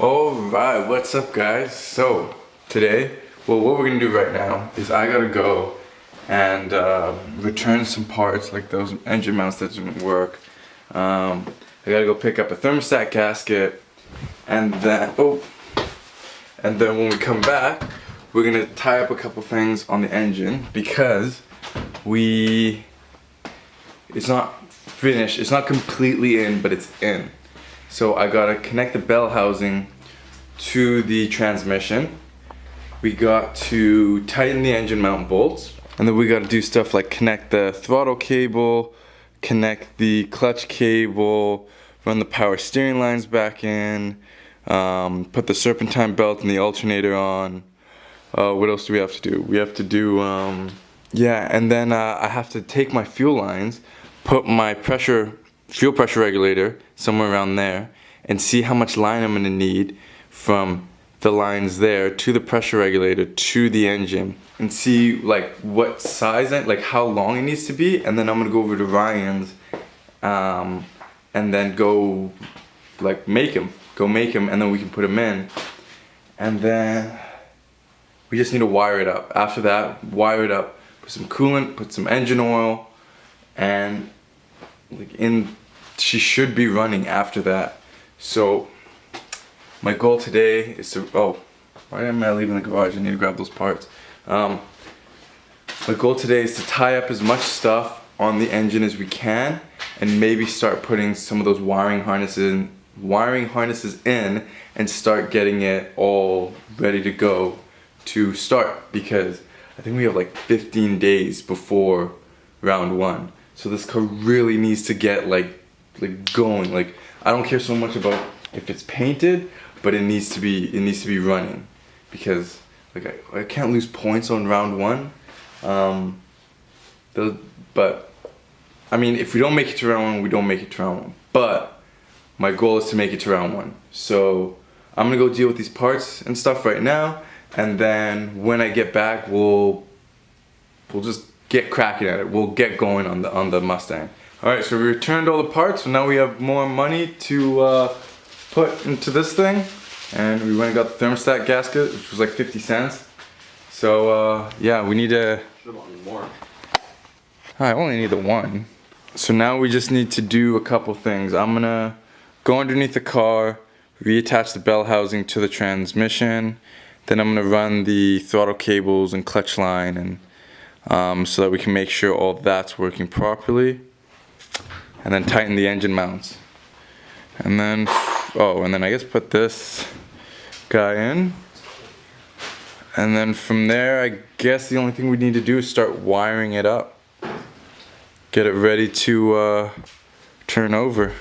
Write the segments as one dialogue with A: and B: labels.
A: Alright, what's up guys? So, today, what we're gonna do right now is I gotta go and return some parts, like those engine mounts that didn't work. I gotta go pick up a thermostat gasket, and then when we come back, we're gonna tie up a couple things on the engine because it's not finished, it's not completely in, but it's in. So I gotta connect the bell housing to the transmission. We got to tighten the engine mount bolts. And then we gotta do stuff like connect the throttle cable, connect the clutch cable, run the power steering lines back in, put the serpentine belt and the alternator on. What else do we have to do? We have to do, yeah, and then I have to take my fuel lines, put my fuel pressure regulator somewhere around there, and see how much line I'm gonna need from the lines there to the pressure regulator to the engine, and see like what size, like how long it needs to be, and then I'm gonna go over to Ryan's, and then go like make them, and then we can put them in, and then we just need to wire it up. After that, wire it up, put some coolant, put some engine oil, and she should be running after that. So my goal today is to, why am I leaving the garage? I need to grab those parts. My goal today is to tie up as much stuff on the engine as we can, and maybe start putting some of those wiring harnesses in, and start getting it all ready to go to start, because I think we have like 15 days before round one. So this car really needs to get like going. Like, I don't care so much about if it's painted, but it needs to be running, because like I can't lose points on round one. But I mean, if we don't make it to round one, we don't make it to round one. But my goal is to make it to round one. So I'm gonna go deal with these parts and stuff right now, and then when I get back, we'll just get cracking at it. We'll get going on the Mustang. All right, so we returned all the parts, so now we have more money to put into this thing, and we went and got the thermostat gasket, which was like 50 cents. So yeah, we need to. Should've wanted more. I only need the one. So now we just need to do a couple things. I'm gonna go underneath the car, reattach the bell housing to the transmission. Then I'm gonna run the throttle cables and clutch line, and so that we can make sure all that's working properly, and then tighten the engine mounts, and then I guess put this guy in, and then from there I guess the only thing we need to do is start wiring it up, get it ready to turn over.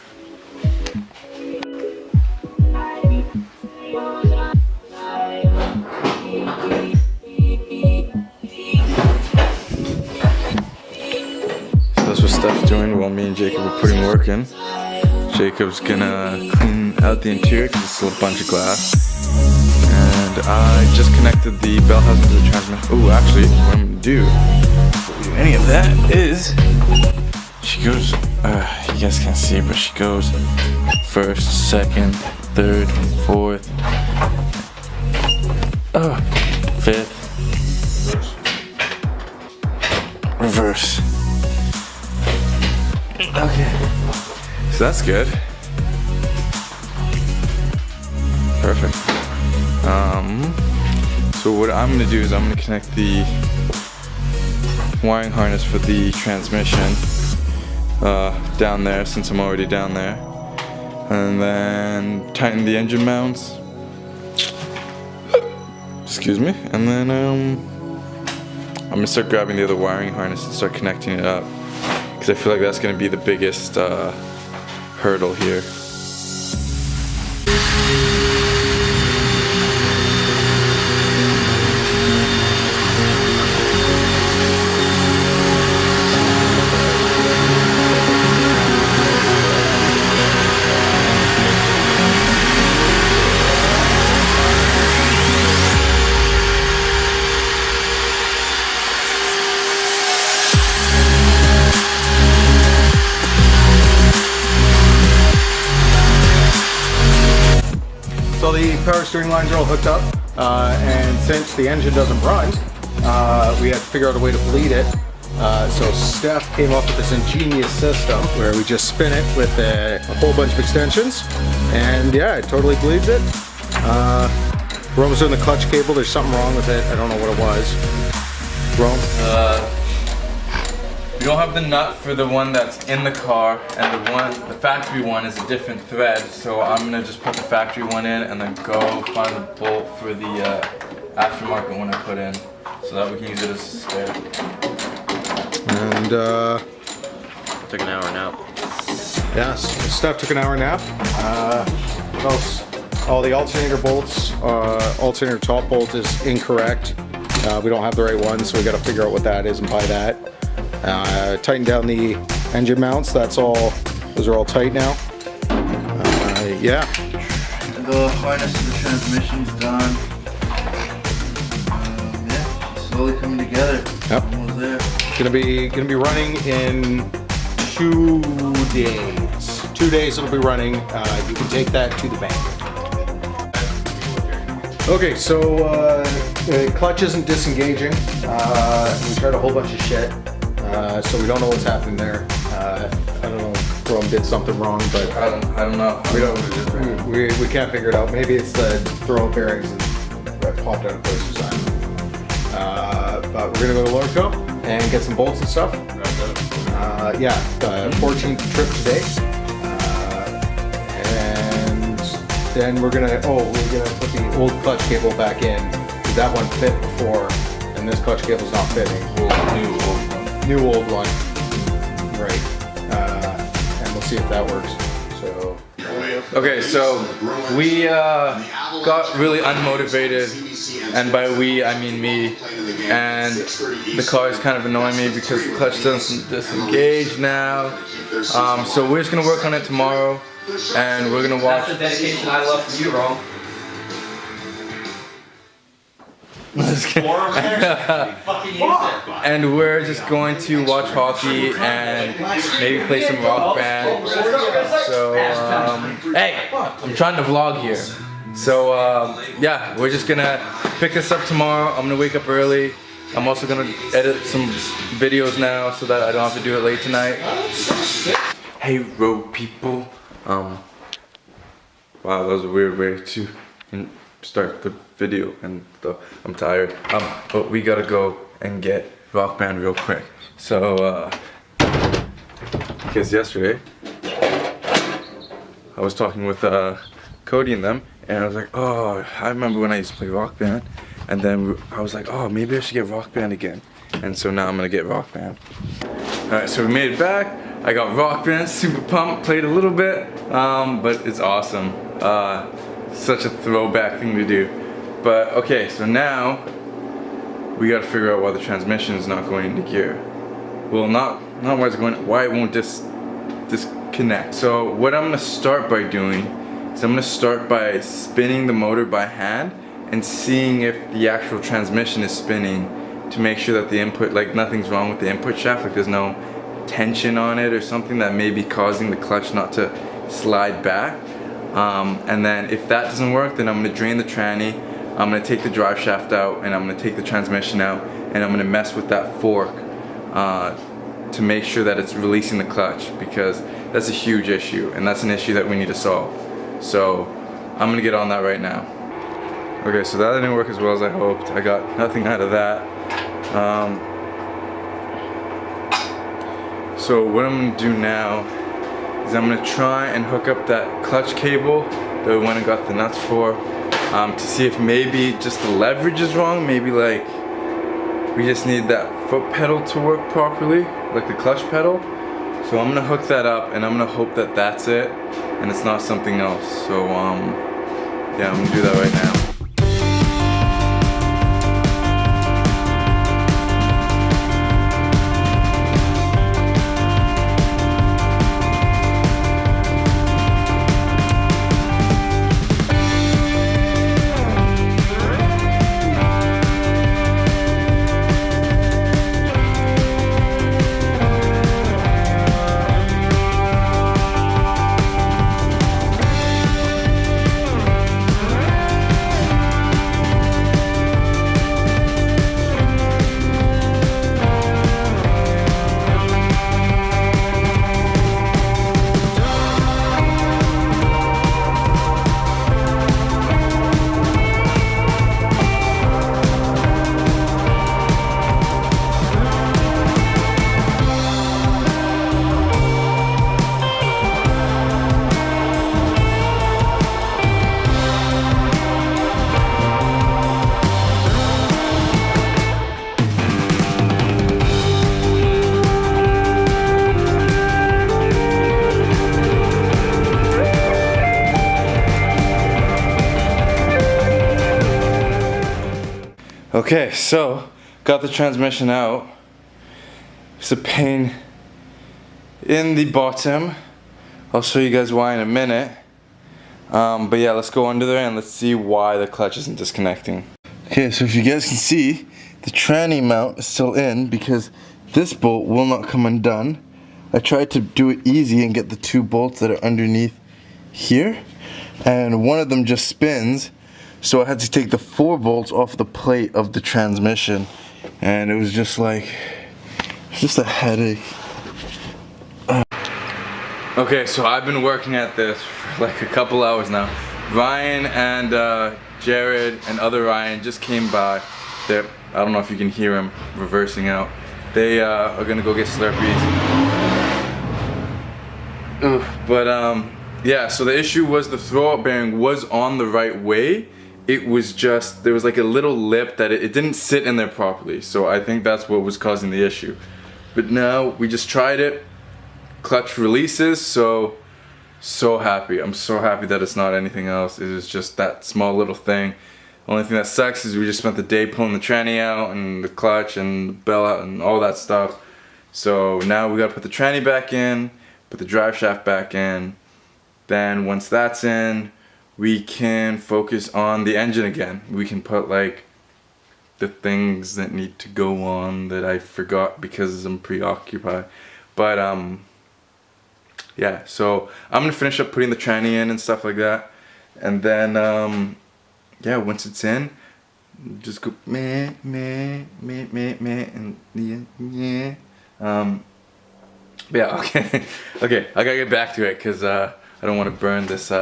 A: That's what Steph's doing while me and Jacob are putting work in. Jacob's gonna clean out the interior because it's still a bunch of glass. And I just connected the bell housing to the transmission. Oh, actually, what I'm gonna do before we do any of that is she goes, you guys can't see, but she goes first, second, third, fourth, fifth, reverse. Okay, so that's good. Perfect. So what I'm gonna do is I'm gonna connect the wiring harness for the transmission down there, since I'm already down there, and then tighten the engine mounts. Excuse me. And then I'm gonna start grabbing the other wiring harness and start connecting it up, because I feel like that's going to be the biggest hurdle here.
B: So the power steering lines are all hooked up, and since the engine doesn't run, we had to figure out a way to bleed it. So Steph came up with this ingenious system where we just spin it with a whole bunch of extensions, and yeah, it totally bleeds it. We're almost doing the clutch cable. There's something wrong with it. I don't know what it was. Rome?
A: We don't have the nut for the one that's in the car, and the factory one is a different thread, so I'm gonna just put the factory one in and then go find the bolt for the aftermarket one I put in, so that we can use it as a spare.
B: And
C: took an hour nap.
B: yeah, Steph took an hour nap. What else? All the alternator bolts, alternator top bolt is incorrect. We don't have the right one, so we got to figure out what that is and buy that. Tighten down the engine mounts. That's all. Those are all tight now. Yeah.
A: The harness of the transmission's done. Yeah, slowly coming together.
B: Yep.
A: Almost there.
B: Gonna be running in 2 days. 2 days it'll be running. You can take that to the bank. Okay, so the clutch isn't disengaging. We tried a whole bunch of shit, so we don't know what's happening there. I don't know if Rome did something wrong, but
A: I don't know.
B: We can't figure it out. Maybe it's the throw bearings that popped out of place or something. But we're gonna go to Lordco and get some bolts and stuff. Yeah, 14th trip today. Then we're gonna put the old clutch cable back in, because that one fit before, and this clutch cable's not fitting. New old one. Right. And we'll see if that works. So.
A: Okay, so we got really unmotivated, and by we I mean me, and the car is kind of annoying me because the clutch doesn't disengage now. So we're just gonna work on it tomorrow, and we're gonna watch.
C: That's the dedication I love from you, Rome.
A: And we're just going to watch hockey and maybe play some rock band. So, hey, I'm trying to vlog here. So, yeah, we're just gonna pick this up tomorrow. I'm gonna wake up early. I'm also gonna edit some videos now so that I don't have to do it late tonight. Hey, road people. Wow, that was a weird way to start the video, and I'm tired. But we gotta go and get Rock Band real quick. So, because yesterday I was talking with Cody and them, and I was like, oh, I remember when I used to play Rock Band, and then I was like, oh, maybe I should get Rock Band again. And so now I'm gonna get Rock Band. Alright, so we made it back. I got Rock Band, super pumped, played a little bit, but it's awesome. Such a throwback thing to do. But okay, so now we gotta figure out why the transmission is not going into gear. Well, not why it's going, why it won't disconnect. So what I'm gonna start by doing is I'm gonna start by spinning the motor by hand and seeing if the actual transmission is spinning, to make sure that the input, like nothing's wrong with the input shaft, like there's no tension on it or something that may be causing the clutch not to slide back. And then if that doesn't work, then I'm gonna drain the tranny, I'm gonna take the drive shaft out, and I'm gonna take the transmission out, and I'm gonna mess with that fork to make sure that it's releasing the clutch, because that's a huge issue, and that's an issue that we need to solve. So I'm gonna get on that right now. Okay, so that didn't work as well as I hoped. I got nothing out of that. So what I'm gonna do now is I'm gonna try and hook up that clutch cable that we went and got the nuts for, to see if maybe just the leverage is wrong. Maybe like we just need that foot pedal to work properly, like the clutch pedal. So I'm gonna hook that up, and I'm gonna hope that that's it and it's not something else. So yeah, I'm gonna do that right now. Okay, so got the transmission out. It's a pain in the bottom. I'll show you guys why in a minute. But yeah, let's go under there and let's see why the clutch isn't disconnecting. Okay, so if you guys can see, the tranny mount is still in because this bolt will not come undone. I tried to do it easy and get the 2 bolts that are underneath here, and one of them just spins, so I had to take the 4 bolts off the plate of the transmission, and it was just like, it's just a headache. Okay, so I've been working at this for like a couple hours now. Ryan and Jared and other Ryan just came by. I don't know if you can hear him reversing out. They are gonna go get Slurpees. But yeah, so the issue was the throwout bearing was on the right way. It was just, there was like a little lip that it didn't sit in there properly. So I think that's what was causing the issue. But now we just tried it. Clutch releases, so happy. I'm so happy that it's not anything else. It is just that small little thing. The only thing that sucks is we just spent the day pulling the tranny out and the clutch and the bell out and all that stuff. So now we gotta put the tranny back in, put the drive shaft back in. Then once that's in, we can focus on the engine again. We can put like the things that need to go on that I forgot because I'm preoccupied. But yeah, so I'm gonna finish up putting the tranny in and stuff like that, and then yeah, once it's in, just go meh meh meh meh meh and yeah. Yeah, okay. Okay, I gotta get back to it because I don't want to burn this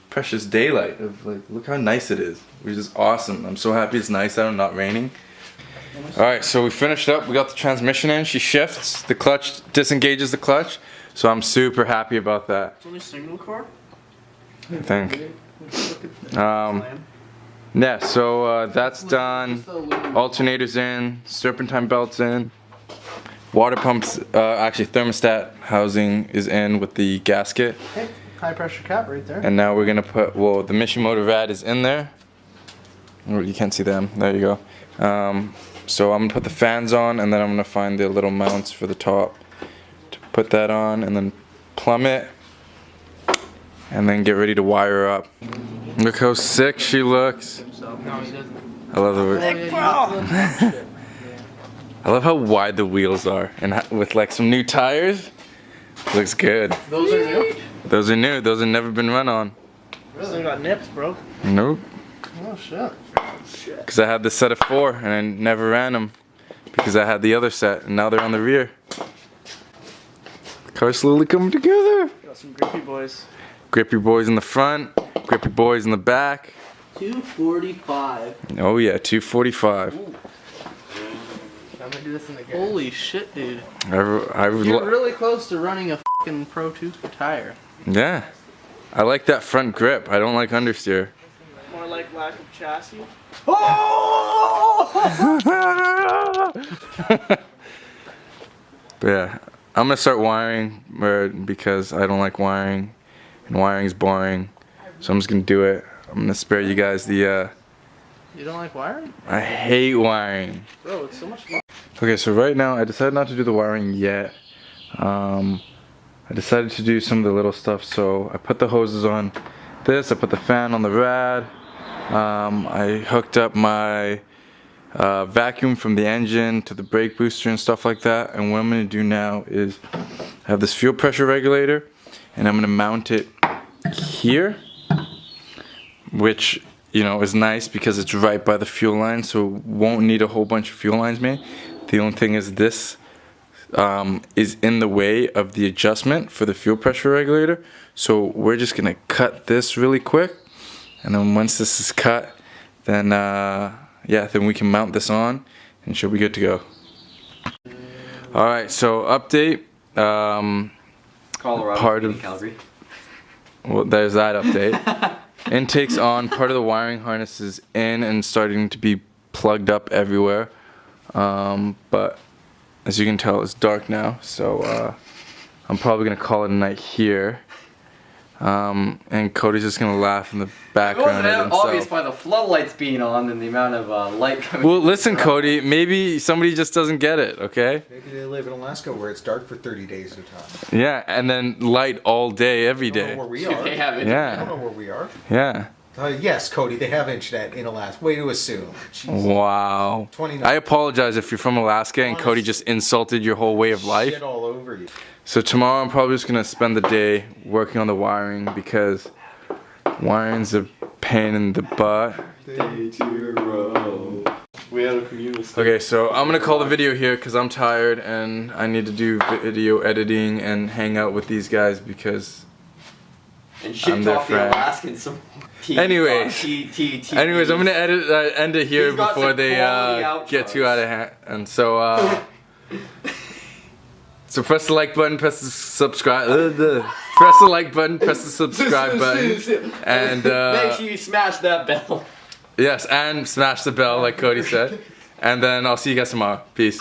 A: precious daylight of like, look how nice it is, which is awesome. I'm so happy it's nice out and not raining. Alright, so we finished up, we got the transmission in, she shifts, the clutch disengages the clutch, so I'm super happy about that.
C: It's only single core?
A: I think. Yeah, so that's done, alternator's in, serpentine belt's in, water pumps, actually thermostat housing is in with the gasket.
D: Okay, high pressure cap right there.
A: And now we're gonna put, well, the mission motor rad is in there. Oh, you can't see them, there you go. So I'm gonna put the fans on, and then I'm gonna find the little mounts for the top to put that on, and then plumb it, and then get ready to wire her up. Look how sick she looks. I love the way. I love how wide the wheels are, and with like some new tires, looks good.
D: Those are new?
A: Those are new. Those have never been run on.
D: Really? Got nips, bro.
A: Nope.
D: Oh shit.
A: Because I had the set of 4 and I never ran them because I had the other set, and now they're on the rear. The car's slowly coming together.
D: Got some grippy boys.
A: Grippy boys in the front, grippy boys in the back.
D: 245.
A: Oh yeah, 245.
D: Ooh. I'm gonna do this in the garage. Holy shit, dude.
A: You're
D: You're really close to running a fucking Pro 2 tire.
A: Yeah. I like that front grip. I don't like understeer.
D: More like lack of chassis.
A: But yeah, I'm gonna start wiring because I don't like wiring, and wiring's boring. So I'm just gonna do it. I'm gonna spare you guys the
D: You don't like wiring?
A: I hate wiring.
D: Bro, it's so much fun.
A: Okay, so right now I decided not to do the wiring yet. I decided to do some of the little stuff, so I put the hoses on this, I put the fan on the rad, I hooked up my vacuum from the engine to the brake booster and stuff like that, and what I'm going to do now is I have this fuel pressure regulator, and I'm going to mount it here, which, you know, is nice because it's right by the fuel line, so won't need a whole bunch of fuel lines made. The only thing is this is in the way of the adjustment for the fuel pressure regulator, so we're just gonna cut this really quick, and then once this is cut, then yeah, then we can mount this on and she'll be good to go. Alright, so update,
C: Colorado,
A: part of
C: Calgary.
A: Well, there's that update. Intake's on, part of the wiring harness is in and starting to be plugged up everywhere, but as you can tell, it's dark now, so I'm probably gonna call it a night here. And Cody's just gonna laugh in the
C: It
A: background
C: wasn't
A: of
C: obvious
A: himself.
C: by the floodlights being on and the amount of light coming.
A: Well, listen, Cody, maybe somebody just doesn't get it, okay?
B: Maybe they live in Alaska where it's dark for 30 days at a time.
A: Yeah, and then light all day, every
B: I don't know
A: day.
B: where we
C: They
B: are.
C: have it.
B: I don't
A: Yeah,
B: know where we are.
A: yeah.
B: Yes, Cody, they have internet in Alaska. Way to assume. Jesus.
A: Wow.
B: 29.
A: I apologize if you're from Alaska and Cody just insulted your whole way of life.
B: Shit all over you.
A: So tomorrow I'm probably just gonna spend the day working on the wiring because wiring's a pain in the butt.
D: We had a communal.
A: Okay, so I'm gonna call the video here because I'm tired and I need to do video editing and hang out with these guys because
C: And shit
A: I'm their
C: talk the
A: friend.
C: Alaskans some
A: Anyways, I'm gonna end it here
C: He's got
A: before
C: some
A: they
C: quality
A: get
C: outros.
A: too out of hand. And so so press the like button, press the subscribe. Press the like button, press the subscribe button, and
C: make sure you smash that bell.
A: yes, and smash the bell like Cody said. And then I'll see you guys tomorrow. Peace.